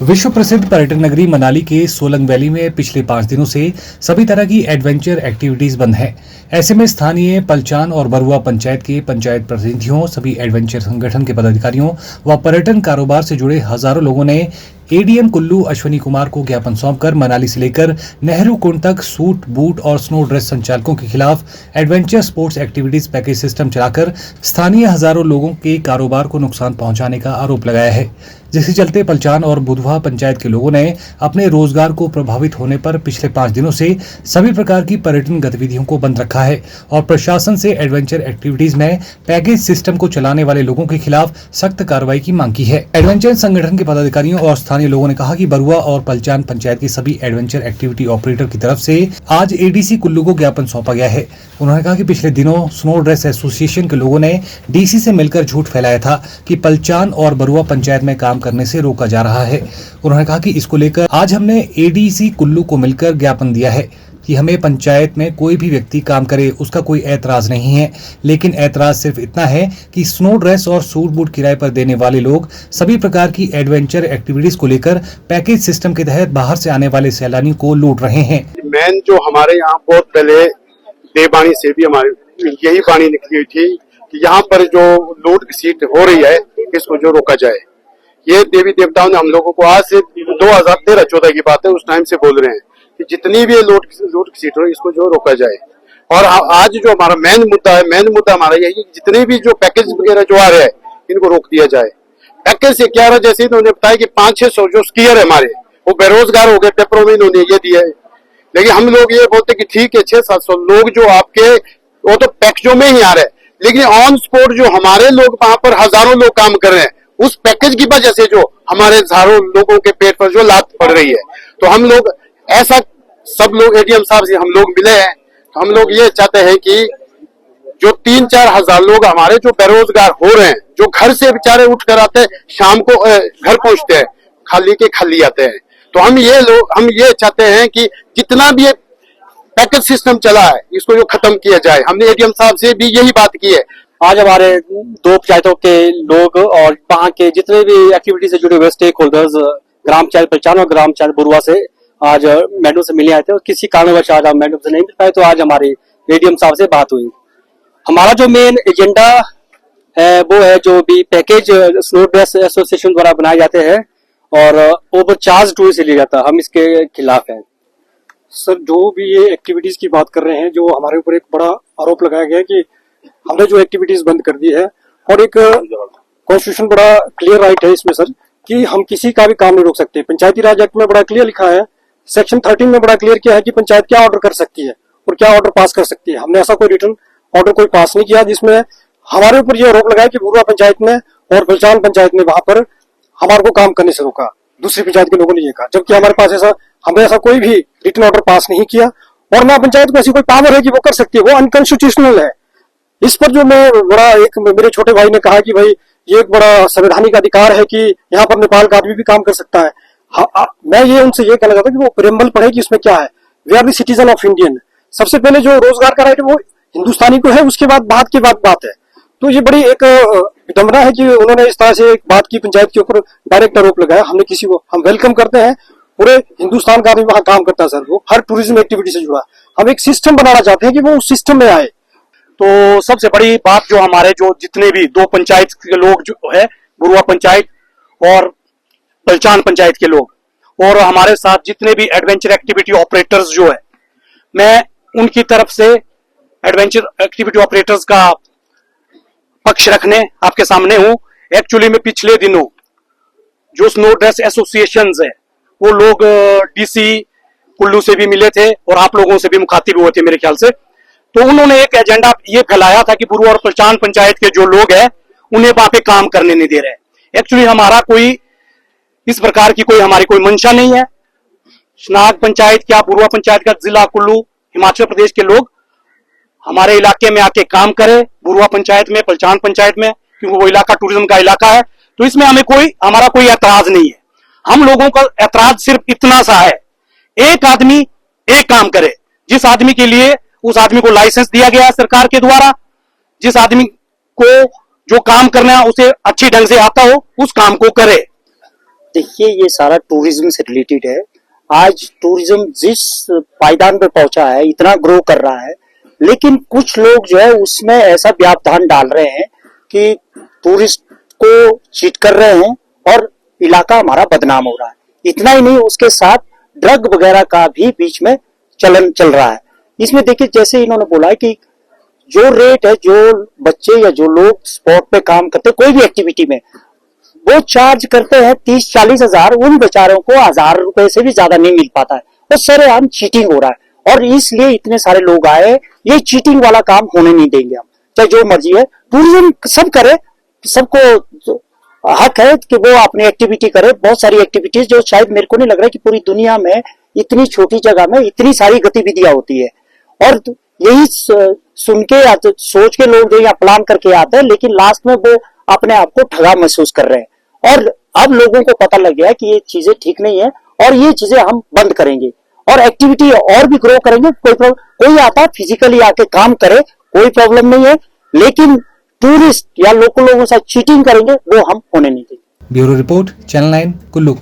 विश्व प्रसिद्ध पर्यटन नगरी मनाली के सोलंग वैली में पिछले 5 दिनों से सभी तरह की एडवेंचर एक्टिविटीज बंद है। ऐसे में स्थानीय पलचान और बरुआ पंचायत के पंचायत प्रतिनिधियों, सभी एडवेंचर संगठन के पदाधिकारियों व पर्यटन कारोबार से जुड़े हजारों लोगों ने एडीएम कुल्लू अश्वनी कुमार को ज्ञापन सौंपकर मनाली से लेकर नेहरू कुंड तक सूट, बूट और स्नो ड्रेस संचालकों के खिलाफ adventure sports activities package system चलाकर स्थानीय हजारों लोगों के कारोबार को नुकसान पहुंचाने का आरोप लगाया है, जिसके चलते पलचान और बुधवा पंचायत के लोगों ने अपने रोजगार को प्रभावित होने पर पिछले 5 दिनों से सभी प्रकार की पर्यटन गतिविधियों को बंद रखा है और प्रशासन से एडवेंचर एक्टिविटीज में पैकेज सिस्टम को चलाने वाले लोगों के खिलाफ सख्त कार्रवाई की मांग की है। एडवेंचर संगठन के पदाधिकारियों और स्थानीय लोगों ने कहा कि बरुआ और पलचान पंचायत के सभी एडवेंचर एक्टिविटी ऑपरेटर की तरफ से आज एडीसी कुल्लू को ज्ञापन सौंपा गया है। उन्होंने कहा कि पिछले दिनों स्नो ड्रेस एसोसिएशन के लोगों ने डीसी से मिलकर झूठ फैलाया था कि पलचान और बरुआ पंचायत में काम करने से रोका जा रहा है। उन्होंने कहा कि इसको लेकर आज हमने एडीसी कुल्लू को मिलकर ज्ञापन दिया है कि हमें पंचायत में कोई भी व्यक्ति काम करे उसका कोई ऐतराज नहीं है, लेकिन ऐतराज सिर्फ इतना है कि स्नो ड्रेस और सूट बूट किराए पर देने वाले लोग सभी प्रकार की एडवेंचर एक्टिविटीज को लेकर पैकेज सिस्टम के तहत बाहर से आने वाले सैलानियों को लूट रहे हैं। मैन जो हमारे यहाँ बहुत पहले देवबानी से भी हमारी यही बाणी निकली हुई थी कि यहाँ पर जो लूट घसीट हो रही है इसको जो रोका जाए। ये देवी देवताओं ने हम लोगों को आज से 2013-14 की बात है, उस टाइम से बोल रहे हैं कि जितनी भी लूट घसीट हो इसको जो रोका जाए। और आज जो हमारा मेन मुद्दा हमारा यही है कि जितने भी जो पैकेज वगैरह जो आ रहे हैं इनको रोक दिया जाए। पैकेज से क्या रहा, जैसे उन्होंने बताया कि 500-600 जो स्कीयर है हमारे वो बेरोजगार हो गए, पेपरों में इन्होंने ये दिया है। लेकिन हम लोग ये बोलते कि ठीक है 600-700 लोग जो आपके वो तो पैकेजों में ही आ रहे हैं, लेकिन ऑन स्पॉट जो हमारे लोग वहां पर हजारों लोग काम कर रहे हैं उस पैकेज की वजह से जो हमारे हजारों लोगों के पेट पर जो लात पड़ रही है। तो हम लोग ऐसा सब लोग एडीएम साहब से हम लोग मिले हैं, तो हम लोग ये चाहते हैं कि जो 3-4 हजार लोग हमारे जो बेरोजगार हो रहे हैं, जो घर से बेचारे उठ कर आते हैं, शाम को घर पहुंचते हैं, खाली के खाली आते हैं। तो हम ये चाहते हैं कि जितना भी पैकेज सिस्टम चला है इसको जो खत्म किया जाए। हमने एडीएम साहब से भी यही बात की है। आज हमारे 2 पंचायतों के लोग और वहाँ के जितने भी एक्टिविटी से जुड़े हुए स्टेक होल्डर्स ग्राम पंचायत पलचान और ग्राम पंचायत बरुआ से आज मैडम से मिलने आए थे और किसी कारणवश आज हम मैडम से नहीं मिल पाए, तो आज हमारी एडीएम साहब से बात हुई। हमारा जो मेन एजेंडा है वो है जो भी पैकेज स्नो ड्रेस एसोसिएशन द्वारा बनाए जाते हैं और ओवर चार्ज टूर से लिया जाता है, हम इसके खिलाफ हैं। सर, जो भी ये एक्टिविटीज की बात कर रहे हैं, जो हमारे ऊपर एक बड़ा आरोप लगाया गया है कि हमने जो एक्टिविटीज बंद कर दी है, और एक कॉन्स्टिट्यूशन बड़ा क्लियर राइट है इसमें सर कि हम किसी का भी काम नहीं रोक सकते। पंचायती राज एक्ट में बड़ा क्लियर लिखा है, सेक्शन 13 में बड़ा क्लियर किया है कि पंचायत क्या ऑर्डर कर सकती है और क्या ऑर्डर पास कर सकती है। हमने ऐसा कोई रिटर्न ऑर्डर कोई पास नहीं किया जिसमें हमारे ऊपर ये आरोप लगाया कि बुरुआ पंचायत में और पलचान पंचायत में वहां पर हमारे को काम करने से रोका, दूसरी पंचायत के लोगों ने ये कहा, जबकि हमारे पास हमने ऐसा कोई भी रिटर्न ऑर्डर पास नहीं किया और ना पंचायत को ऐसी कोई पावर है कि वो कर सकती है, वो अनकॉन्स्टिट्यूशनल है। इस पर जो मैं बड़ा एक मेरे छोटे भाई ने कहा कि भाई ये एक बड़ा संवैधानिक अधिकार है कि यहाँ पर नेपाल का आदमी भी काम कर सकता है। मैं ये उनसे ये कहना चाहता हूँ कि वो प्रेम्बल पढ़े कि इसमें क्या है। We are the citizen of Indian. सबसे पहले जो रोजगार का राइट है वो हिंदुस्तानी को है, उसके बाद बात की बात है। तो ये बड़ी एक विडंबना है कि उन्होंने इस तरह से एक बात की पंचायत के ऊपर डायरेक्ट आरोप लगाया। हमने किसी को हम वेलकम करते हैं, पूरे हिंदुस्तान का आदमी वहां काम करता है सर, वो हर टूरिज्म एक्टिविटी से जुड़ा। हम एक सिस्टम बनाना चाहते हैं कि वो उस सिस्टम में आए। तो सबसे बड़ी बात जो हमारे जो जितने भी 2 पंचायत के लोग जो है, बुरुआ पंचायत और पलचान पंचायत के लोग और हमारे साथ जितने भी एडवेंचर एक्टिविटी ऑपरेटर्स जो है, मैं उनकी तरफ से एडवेंचर एक्टिविटी ऑपरेटर्स का पक्ष रखने आपके सामने हूं। एक्चुअली में पिछले दिनों जो स्नो ड्रेस एसोसिएशंस है वो लोग डीसी कुल्लू से भी मिले थे और आप लोगों से भी मुखातिब हुए थे मेरे ख्याल से। तो उन्होंने एक एजेंडा ये फैलाया था कि बुरुआ और पलचान पंचायत के जो लोग हैं उन्हें वहां पे काम करने नहीं दे रहे। एक्चुअली हमारा कोई इस प्रकार की हमारी कोई मंशा नहीं है। नाग पंचायत क्या बुरुआ पंचायत का जिला कुल्लू हिमाचल प्रदेश के लोग हमारे इलाके में आके काम करे, बुरुआ पंचायत में पलचान पंचायत में, क्योंकि वो इलाका टूरिज्म का इलाका है। तो इसमें हमारा कोई ऐतराज नहीं है। हम लोगों का ऐतराज सिर्फ इतना सा है, एक आदमी एक काम करे, जिस आदमी के लिए उस आदमी को लाइसेंस दिया गया है सरकार के द्वारा, जिस आदमी को जो काम करना है उसे अच्छी ढंग से आता हो, उस काम को करे। देखिए, ये सारा टूरिज्म से रिलेटेड है। आज टूरिज्म जिस पायदान पे पहुंचा है, इतना ग्रो कर रहा है, लेकिन कुछ लोग जो है उसमें ऐसा व्यावधान डाल रहे हैं कि टूरिस्ट को चीट कर रहे हैं और इलाका हमारा बदनाम हो रहा है। इतना ही नहीं, उसके साथ ड्रग वगैरह का भी बीच में चलन चल रहा है। इसमें देखिए, जैसे इन्होंने बोला है कि जो रेट है, जो बच्चे या जो लोग स्पॉट पे काम करते कोई भी एक्टिविटी में, वो चार्ज करते हैं 30-40 हजार, उन बेचारों को 1000 रुपए से भी ज्यादा नहीं मिल पाता है। वो सरेआम चीटिंग हो रहा है और इसलिए इतने सारे लोग आए। ये चीटिंग वाला काम होने नहीं देंगे हम, चाहे जो मर्जी है। टूरिज्म सब करे, सबको हक है कि वो अपनी एक्टिविटी करे। बहुत सारी एक्टिविटीज जो शायद मेरे को नहीं लग रहा है कि पूरी दुनिया में इतनी छोटी जगह में इतनी सारी गतिविधियां होती है। और यही सुन के या तो सोच के लोग जो यहाँ प्लान करके आते हैं, लेकिन लास्ट में वो अपने आप को ठगा महसूस कर रहे हैं। और अब लोगों को पता लग गया कि ये चीजें ठीक नहीं है और ये चीजें हम बंद करेंगे और एक्टिविटी और भी ग्रो करेंगे। कोई आता है फिजिकली आके काम करे, कोई प्रॉब्लम नहीं है, लेकिन टूरिस्ट या लोकल लोगों के साथ चीटिंग करेंगे वो हम होने नहीं देंगे। Bureau report, channel 9 Kullu.